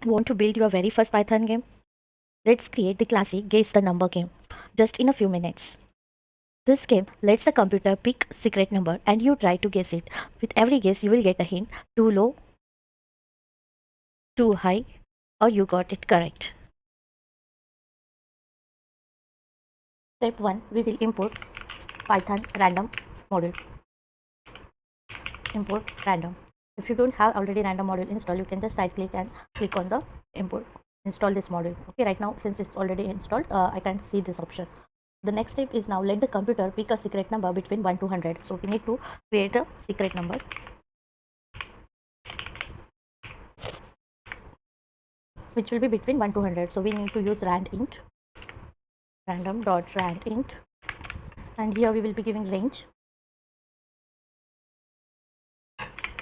Want to build your very first Python game? Let's create the classic Guess the Number game, just in a few minutes. This game lets the computer pick secret number and you try to guess it. With every guess you will get a hint, too low, too high, or you got it correct. Step 1, we will import Python random module. Import random. If you don't have already random module installed, you can just right click and click on the import, install this module. Okay, right now since it's already installed, I can't see this option. The next step is now let the computer pick a secret number between 1 to 100. So we need to create a secret number, which will be between 1 to 100. So we need to use randint, random.randint, and here we will be giving range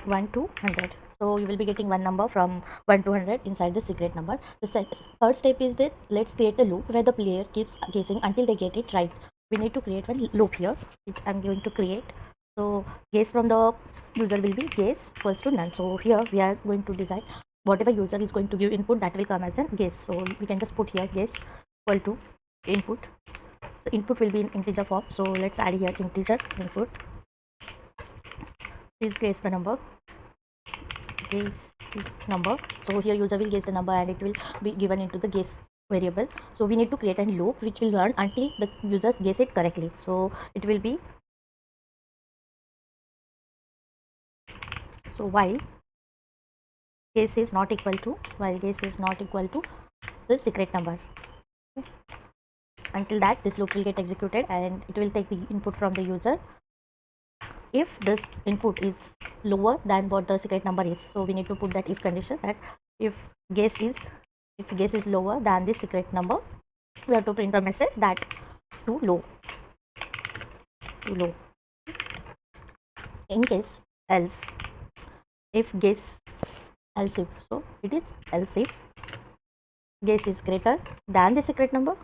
1 to 100. So you will be getting one number from 1 to 100 inside the secret number. The third step is that let's create a loop where the player keeps guessing until they get it right. We need to create one loop here, which I'm going to create. So guess from the user will be guess equals to none. So here we are going to decide whatever user is going to give input, that will come as a guess. So we can just put here guess equal to input. So input will be in integer form. So let's add here integer input. Please guess the number. Guess number. So here user will guess the number and it will be given into the guess variable. So we need to create a loop which will run until the users guess it correctly. So it will be, so while guess is not equal to the secret number, until that this loop will get executed and it will take the input from the user. If this input is lower than what the secret number is, so we need to put that if condition, that if guess is lower than the secret number, we have to print the message that too low. In case else, if guess, else if, so it is else if guess is greater than the secret number,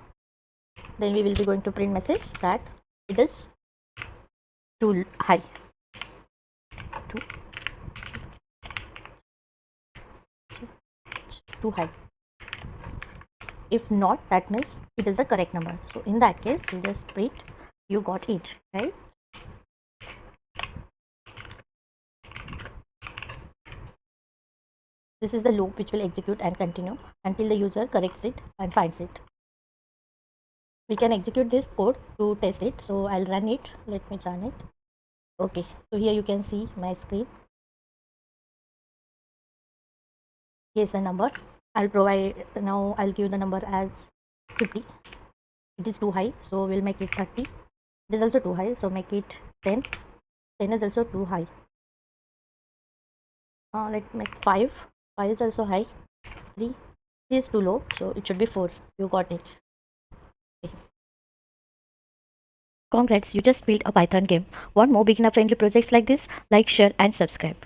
then we will be going to print message that it is too high. Too high. If not, that means it is the correct number. So in that case, we just print you got it, right? This is the loop which will execute and continue until the user corrects it and finds it. We can execute this code to test it. So I'll run it. Let me run it. Okay, so here you can see my screen. Here's the number. I'll give the number as 50. It is too high, so we'll make it 30. It is also too high, so make it 10. 10 is also too high. Let's make 5. 5 is also high. 3 is too low, so it should be 4. You got it. Okay. Congrats, you just built a Python game. Want more beginner friendly projects like this? Like, share and subscribe.